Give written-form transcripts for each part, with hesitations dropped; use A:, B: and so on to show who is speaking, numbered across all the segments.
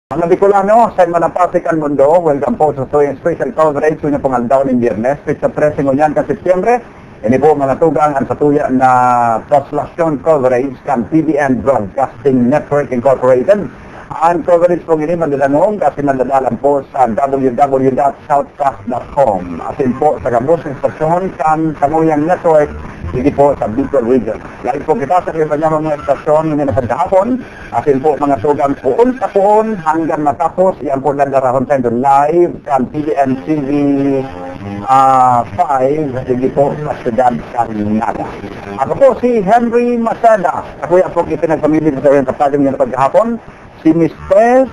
A: Mga Bicolano, sa Manapasikan Mundo, welcome po sa yung special coverage kung pong aldaw ng Biyernes, pizza pressing ngunyan ka Setyembre, ini po mga tugang ang satuya na translasyon coverage kan PBN Broadcasting Network Incorporated. Ang coverage po ini madalanong kasi nadadalan po sa www.southcast.com. Asin po sa kabusing stasyon kan Samuyang Network, hindi po sa Bicol Region. Lagi po kita sa iba niya mga estasyon na nakagahapon. Asin po mga sugang poon sa poon hanggang matapos. Yan po nadarahon sa ito live kan PBN TV 5. Hindi po sa siyudad kan Naga. Ako po si Henry Masada. Ako yan po itinagpamili sa iyong kapaling niya nakagahapon. Si Ms. Tess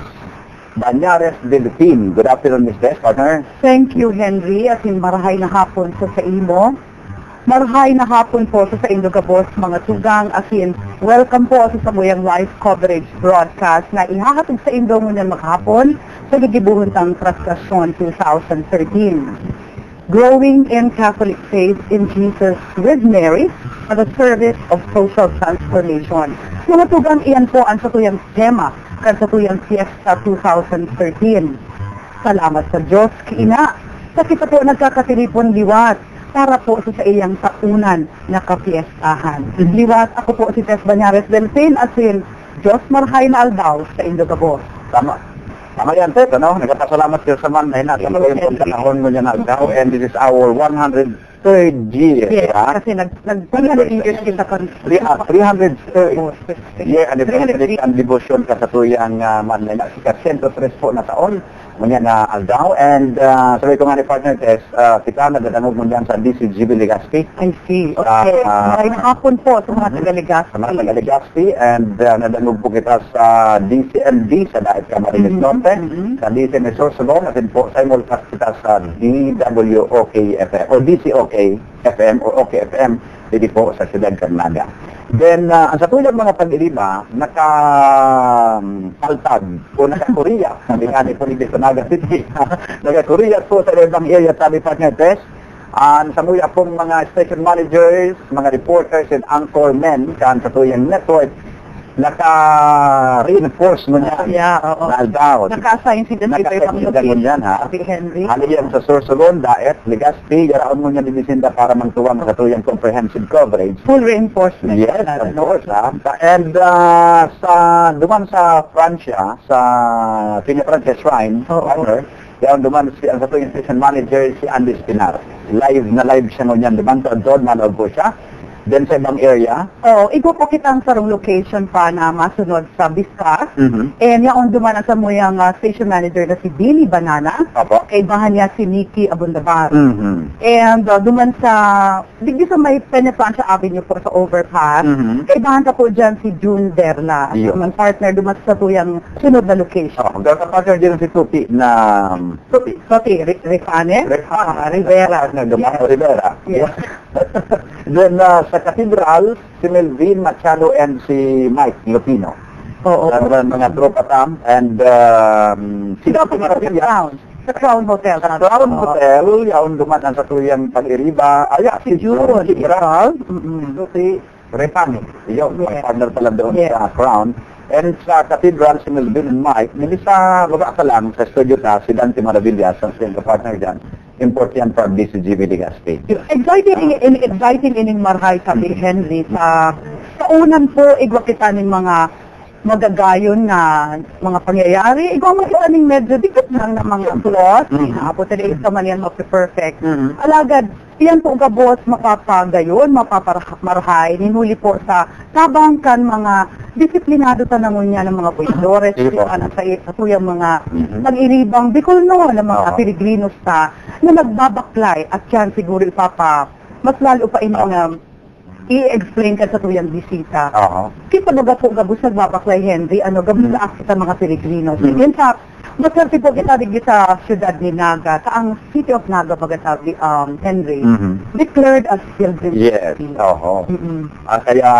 A: Banyares Delphine. Good afternoon, Ms. Tess, partner.
B: Thank you, Henry. At marahay na hapon sa imo. Marahay na hapon po sa inyo kabos, mga tugang. Asin, welcome po sa Samuyang live coverage broadcast na ihahatid sa inyo muna maghapon sa gigibuhon ng Translasyon 2013. Growing in Catholic faith in Jesus with Mary for the service of social transformation. Mga tugang, iyan po ang satuyang tema kan satuyang Fiesta 2013. Salamat sa Diyos, kiina. Sa kita po nagkakatiripon liwat para po sa iyang taunan na kapiestahan. Liwat, ako po si Tess Banyares Delphine at sin Diyos marhay na aldaw sa Indogabos.
A: Tama. Tama yan, Tess, ano? Nagpapasalamat kayo sa man na hinasa ko yung panahon mo niya na aldaw, and this is our 103rd year.
B: Yes, kasi nag-300 years kita kan
A: 300 year anniversary ang devotion ka sa tuyang man na ka 103 po na taon mo niya na aldaw, and sabi ko nga ni partner Tess, kita nagdadanog mo niyan sa DCGB Legazpi.
B: I see. Okay. Maraming hapon po sa mga taga-Legazpi.
A: Sa mga taga-Legazpi, and nadanog po kita sa DCMD sa Daet Camarines Norte, sa DCM Sorsogon, at po simulcast kita sa DWOK-FM o DCOK-FM o OK-FM dito po sa Ciudad Carnaga. Then, ang sa tuyang mga pag-iliba, naka-paltag o naka-Korea. Sabi nga ni po ni Naga City. Naka-Korea po sa ibang area, sabi partner Tess. Sa muya pong mga station managers, mga reporters and anchormen kan sa tuyang network, naka-reinforce mo niya.
B: Yeah, oo.
A: Na aldaw.
B: Naka-assign sila sa ibang
A: location.
B: Si Henry.
A: Ano yan sa Sorsogon, Daet, Legazpi, garaon mo niya dibisinda para magtuwang sa tuyang comprehensive coverage.
B: Full reinforcement.
A: Yes, of course. And duman sa Francia, sa Pina-Francia Shrine, yan duman ang sa tuyang station manager si Andy Spinar. Live siya ngunyan. Duman sa Doon, manood po siya. Then sa ibang area?
B: Igo po kitang sarong location pa na masunod sa Biscas. And yaon duman sa muyang station manager na si Billy Banana.
A: Opo.
B: Kaibahan niya si Nikki Abundabar. And duman sa, digdi sa may Penetrancia Avenue po sa overpass. Kaibahan ka po dyan si June Derla. Duman partner duman sa tuyang sunod na location.
A: Partner dyan si Tupi na...
B: Tupi, Rifane?
A: Rivera. Rivera.
B: Yes.
A: Then sa Cathedral, si Melvin Machado and si Mike Lupino. Mga tropa tam. And si Tupi Maravillas.
B: Sa Crown Hotel.
A: Sa Crown Hotel, yaon duman ang sa tuyang pag-iriba. Si June. Si Repani. Yun, may partner pala doon sa Crown. And sa Cathedral, si Melvin and Mike, nili sa baba ka lang, sa studio na, si Dante Maravillas, ang siyang partner dyan, important from DCGB Legazpi.
B: Exciting ining marhay sabi Henry, sa unan po, igwa kita ng mga magagayon na mga pangyayari, igwa makita ng medyo dikit lang na mga plot, po talaga isa man yan mapi-perfect. Alagad, iyan po gabos mapapagayon, mapapamarhay, ninuli po sa tabang kan mga disiplinado tanangon niya ng mga buidores, sa tuyang mga pag-iribang Bicolno ng mga Pilgrinos na nagbabaklay at yan siguro mas lalo pa inyong i-explain ka sa tuyang bisita. Kita baga po gabos nagbabaklay Henry, gabos sa akita mga Pilgrinos. In fact, masarti po kita digit sa siyudad ni Naga, sa ang City of Naga baga sabi Henry, declared as pilgrim.
A: Yes, kaya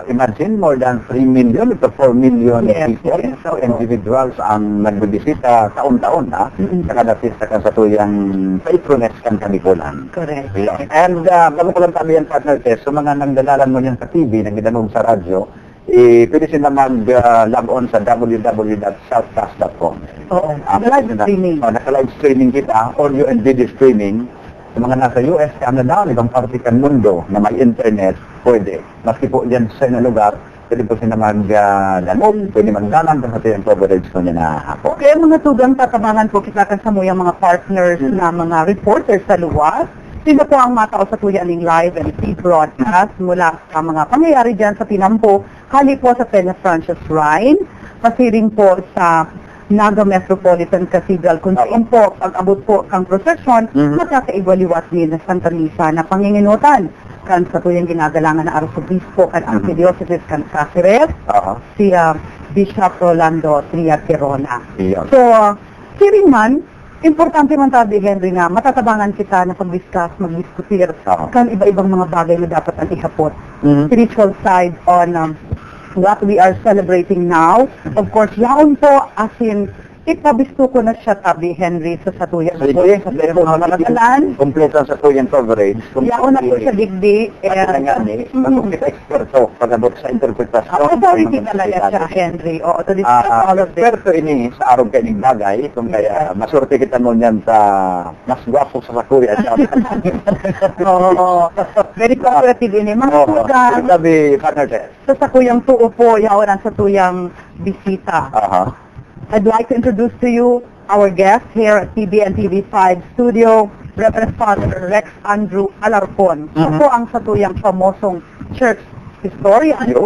A: imagine more than 3 million to 4 million people, so individuals ang nagbibisita taon-taon sa kada pista kan sa tuyang patroness kan Bicolan.
B: Correct.
A: And bago ko lang tabi yan partner Tess, so mga nagdalalan mo yan sa TV, nagdanog sa radyo, pwede sila mag-log on sa www.southcast.com.
B: Oo. Live streaming.
A: Naka-live streaming kita, audio and video streaming. Sa mga nasa US, Canada, ibang parte ng mundo na may internet, pwede. Maski po dyan sa inyong lugar, pwede po sila mag-lalong, pwede mag-dalang kung sa yung coverage ko niya na ako.
B: Okay, mga tugang tatabangan po kita sa mga partners na mga reporters sa luwas. Sila po ang matao sa tuyaning live and feed broadcast mula sa mga pangyayari dyan sa Pinampo, hali po sa Peña Francis Shrine, pasiring po sa Naga Metropolitan Cathedral, kung saan po, pag-abot po kang prosesyon, magkakaigwaliwat din na Santa Misa na panginginutan kan sa tuyang ginagalangan na Arzobispo kan Archdiocese kan Cáceres, si Bishop Rolando Tria-Tirona. So, siring man, importante man tabi, Henry, na matatabangan kita na pag-discuss, mag-diskutir kan iba-ibang mga bagay na dapat ang ihapot. Spiritual side on what we are celebrating now. Of course, yaon po, as in, ipabisto ko na siya tabi, Henry, sa satuyan.
A: Sige, kompleto sa tuyang coverage.
B: Yaon na po siya digdi.
A: Kung kita eksperto, pag-abot sa interpretasyon.
B: Authority talaga siya, Henry. O, to discuss all of this.
A: Eksperto ini sa araw kaning bagay, kung kaya masurte kita mo niyan sa mas gwapo sa sakuya.
B: Oo. Very cooperative ini. Mga tugang.
A: Sabi, partner test.
B: Sa sakuyang tuo po, yaon ang satuyang bisita. I'd like to introduce to you our guest here at TBN TV5 studio, Reverend Father Rex Andrew Alarcon. Siya po ang satuyang famosong church historian. Siya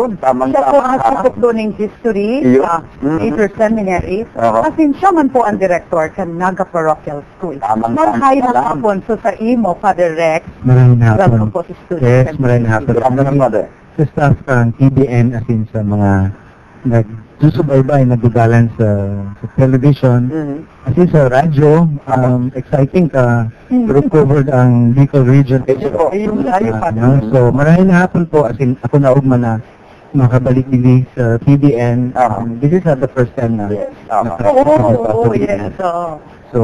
B: po ang sakop doon ng history sa Major Seminary. Kasi siya man po ang director sa Naga Parochial School. Mag-hi na hapon. So sa imo, Father Rex, welcome po sa studio.
C: Yes, maraming hapon. Sa staff ng TBN, as in sa mga nagsusubaybay, nagdudalan sa television, as in sa radyo, exciting ka, recovered ang Bicol region. So, maraming hapon po, as in, ako na ugma na makabalik din sa TBN. This is not the first time na. So,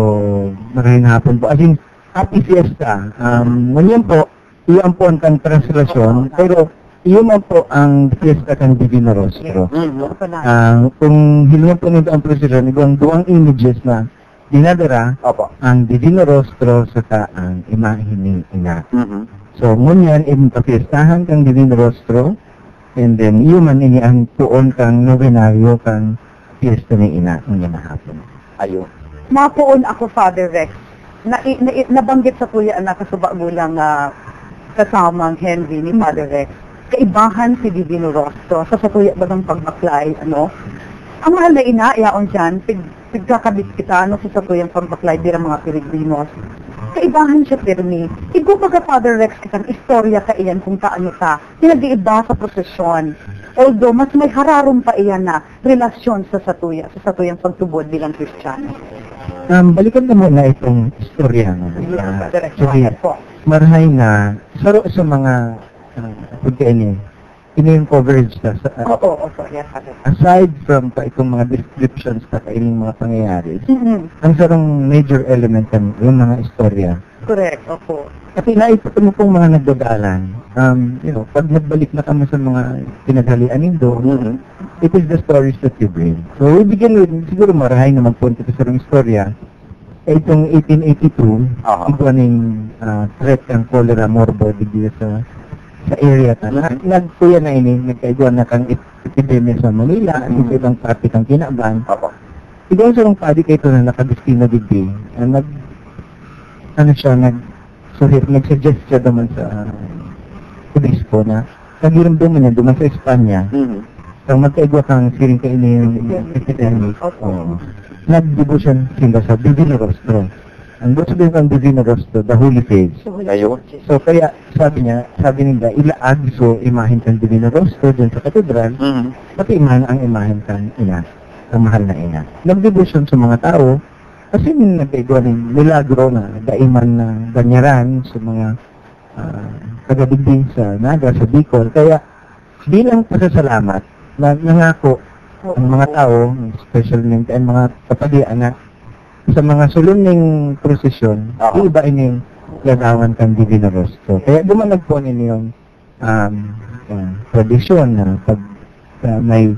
C: maraming hapon po. As in, happy fiesta. Ngunyan po, iyan po ang translation, pero iyon po ang fiesta kan Divino Rostro. Kung hilingan po nito ang prosesyon, ibang duwang images na dinadara ang Divino Rostro sa ang imahe ni Ina. So, ngunyan, ipapiestahan kang Divino Rostro, and then iyon man ini ang tuon kang novenaryo kang fiesta ni Ina, ngunyan na hapon.
A: Ayun.
B: Mapuon ako, Father Rex. Nabanggit sa tuya na kasubagulang kasamang Henry ni Father Rex. Kaibahan si Divino Rostro sa satuya ba ng pagbaklay, ano? Ang mahal na ina, yaon dyan, pigkakabit kita, ano, sa satuyang pagbaklay, di mga Pilipino. Kaibahan siya, Permi. Igo pagka Father Rex kitang istorya ka iyan kung taano ta, pinag-iiba sa prosesyon. Although, mas may hararon pa iyan na relasyon sa satuyang pagtubod bilang Kristiyano.
C: Balikan na muna itong istorya. Marhay na, saro sa mga ini yung coverage na aside from itong mga descriptions na kaining mga pangyayari, ang sarang major element yung mga istorya.
B: Correct, opo.
C: Kasi naipot mo pong mga nagdadalan, pag nagbalik na kami sa mga pinaghalian nindo, it is the stories that you bring. So we begin with, siguro marahay na magpunta sa sarang istorya. Itong 1882, ang buwaning threat ang cholera morbid dito sa area ta. Nagkuya na ini, nagkaigwa na kang epidemya sa Manila, at ibang parte kang Kinaban. Ikaw sa mga padi kayo na nakadestina digdi, nag-suggest siya naman sa obispo na nagiramdaman niya duman sa Espanya. Kang magkaigwa kang siring kayo yung epidemic. Nag-devotion sila sa Divino Rostro. Ang gusto din ang Divino Rostro, the Holy Face. So kaya sabi nila, ilaag so imahin kang Divino Rostro dyan sa katedral, pati imahan ang imahin kang ina, ang mahal na ina. Nag-devotion sa mga tao, kasi nag-igwa ng milagro na daiman na banyaran sa mga taga-digding sa Naga, sa Bicol. Kaya bilang pasasalamat, nangako ang mga tao, especially ang mga kapadian na sa mga sulong prosesyon, iba ining lagawan kang Divino Rostro. Kaya dumanag po ninyo yung tradisyon na pag may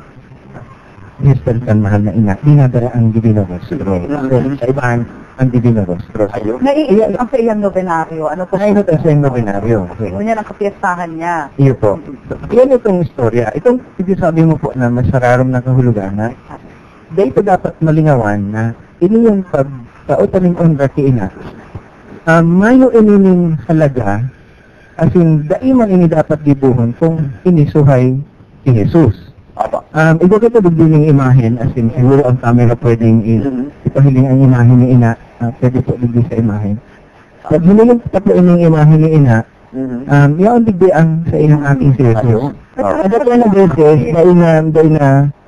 C: historical mahal na ina, dinadala ang Divino Rostro. So, sa ibahan, ang Divino Rostro.
A: Ayun.
B: Naiiyak ang sa iyang novenaryo. Ano po?
C: Nainot ang sa iyong novenaryo.
B: Ano yan ang kapiyastahan niya?
C: Iyo po. Yan itong istorya. Itong sabi mo po na masararom na kahulugan na dahil ito dapat malingawan na ini yung pagkautaling onra ki ina. Mayo inining halaga as in daiman ini dapat dibuhon kung inisuhay si Jesus. Iba kita bigdining imahen as in siguro ang camera pwedeng ipahiling ang imahen ni ina. Pwede po bigdi sa imahen. Pag hiniling tatlo ining imahen ni ina, yaon bigdi ang sa inang aking si Jesus. At ito na beses,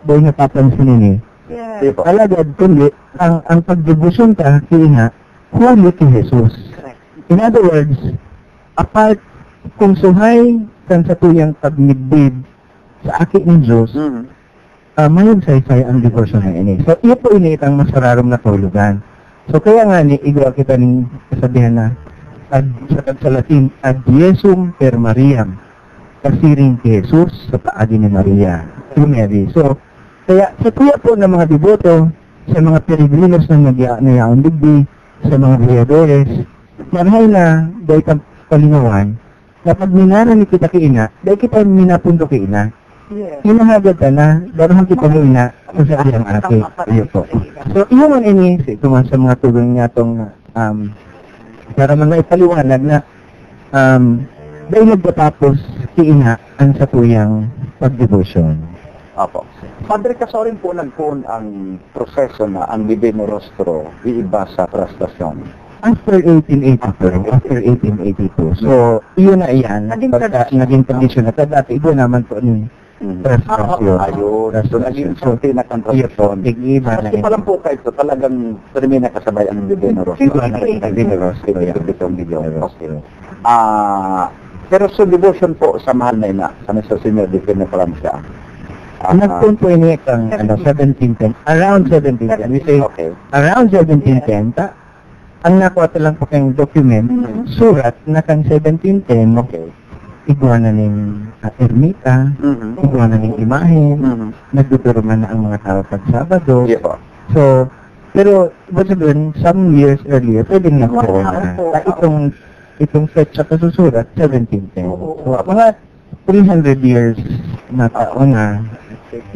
C: dahil na papansin ni
B: Yes.
C: alagad kundi ang pagdibusyon ka ina huli ki Jesus. In other words, apart kung suhay kan sa tuyang pagmidbid sa aki ng Diyos, mayon say ang devotion na ini. So, iyo po ini itang masararom na kahulugan. So, kaya nga ni igwa kita ng kasabihan na sa Latin, ad Iesum per Mariam, kasiring ki Jesus sa paagi ni Maria, to Mary. So, kaya sa tuya po ng mga devoto, sa mga peregrinos na nagyaon digdi, sa mga viadores, marhay na dahil kang palingawan, na pag minara ni kita kiina, dahil kita minapundo kiina, hinahagad ka na, darohan kita mo ina, kung sa iyang ate. Iyo po. So, iyo man ini, sa mga tugang niya itong, para man maipaliwanag na, dahil nagtatapos kiina ang sa tuyang pagdebosyon.
A: Opo. Padre, kasorin po nagpoon ang proseso na ang Divino Rostro iiba sa prastasyon.
C: After 1882. So, iyon na iyan. Naging tradisyon na. Dati, iba naman po yung prastasyon.
A: Ayun. So, naging tinakang prastasyon. Kasi pa lang po kayo ito, talagang termina kasabay ang Divino Rostro.
C: Divino Rostro.
A: Pero sa devotion po sa mahal na ina, sa Mr. Senior Divino Francia,
C: nagpunto ini kang 1710, around 1710. We say around 1710, ang nakuha lang po kayong document, surat na kang 1710, igwa na ning ermita, igwa na ning imahen, nagduturo man na ang mga tao pag Sabado. So, pero sabihin, some years earlier, pwedeng nakuha na. Itong fetch sa kasusurat, 1710. So, mga 300 years na taon na,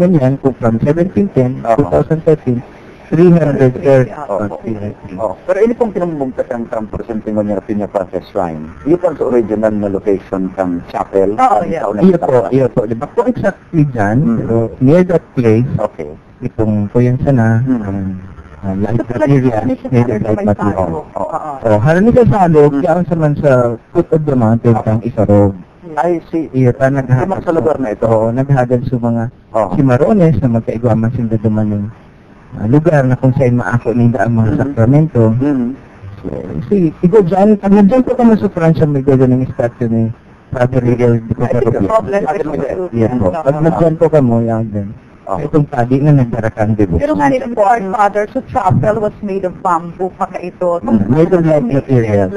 C: ganyan, kung from 1710, 2013, 330.
A: Pero ini pong pinamumugtas ang presenting niya Piña Frances Shrine. Iyo po sa original na location kang chapel.
C: Iyo po. Diba po exactly dyan, pero near that place, itong po yan sana, light material, near the light material. Harani ka salog, kaya sa man sa foot of the mountain kang isarog.
A: I see.
C: Iyo, naghahagal
A: sa lugar na ito.
C: Naghahagal sa mga simarones na magkaigwaman sila duman ng lugar na kung saan maako nila ang mga sakramento. See, igo dyan, pag nandyan po ka sa Francia, may gano'n ng statue ni Father Miguel de Covarrubias. Yes po. Pag nandyan po ka mo, yan din. Itong tadi na nagdarakan, di ba?
B: Pero nga nito po, our father, so chapel was made of bamboo, paka ito.
C: Made of light materials.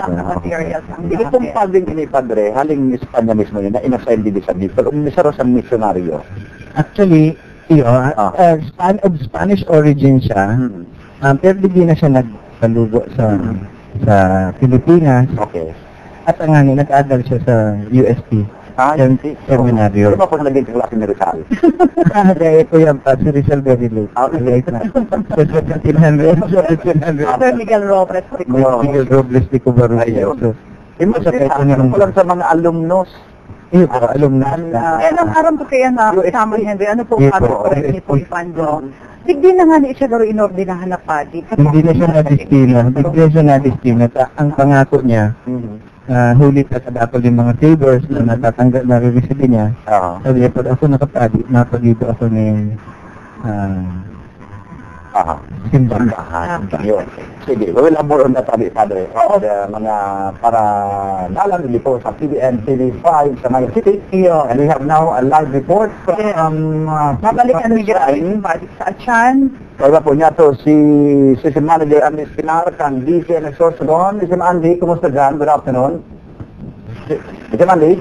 A: Hindi pong padring ini, Padre, haling Espanya mismo yun, na inassign din sa Bicol, umisaro sa misyonaryo.
C: Actually, Spanish origin siya, pero di na siya nagpalugo sa Pilipinas. At ang nag-adal siya sa UST. Seminaryo.
A: Di ba po naging klase ni Rizal?
C: Ito yan pa, si Rizal very late. Late na.
B: Father Miguel Robles.
C: Miguel Robles de Covarrubias.
A: Kulang sa mga alumnos.
C: Iyo po, alumnus.
B: Ang aram po kaya na Samuel Henry, ano po Father ni Polipando? Digdi na nga ni siya garo inordinahan na padi.
C: Hindi na siya na-destina. Ang pangako niya, hulit at dapat yung mga favors na natatanggap na re-receive niya. Sabi niya, pag ako nakapadi, napagito ako ni simbahan.
A: Sige, we will have more on that, Padre. Mga para nalang po sa TVN TV5 sa Maya City. And we have now a live report from
B: Mabalikan ni Jirain, balik sa Achan.
A: Kaya po niya to si Manager Andy Spinar, kang DC and Exorcio doon. Andy, kumusta dyan? Good afternoon. Andy?